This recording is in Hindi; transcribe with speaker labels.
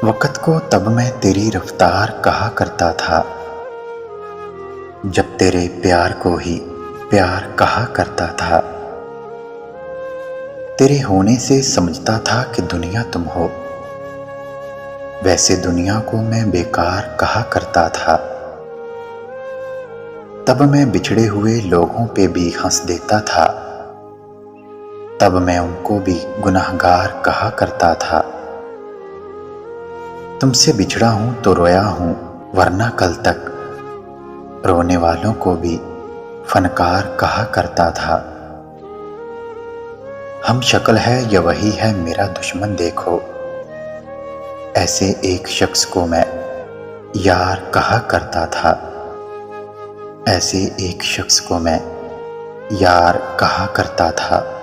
Speaker 1: वक़्त को तब मैं तेरी रफ्तार कहा करता था, जब तेरे प्यार को ही प्यार कहा करता था। तेरे होने से समझता था कि दुनिया तुम हो, वैसे दुनिया को मैं बेकार कहा करता था। तब मैं बिछड़े हुए लोगों पे भी हंस देता था, तब मैं उनको भी गुनहगार कहा करता था। तुमसे बिछड़ा हूं तो रोया हूं, वरना कल तक रोने वालों को भी फनकार कहा करता था। हम शक्ल है या वही है मेरा दुश्मन देखो, ऐसे एक शख्स को मैं यार कहा करता था। ऐसे एक शख्स को मैं यार कहा करता था।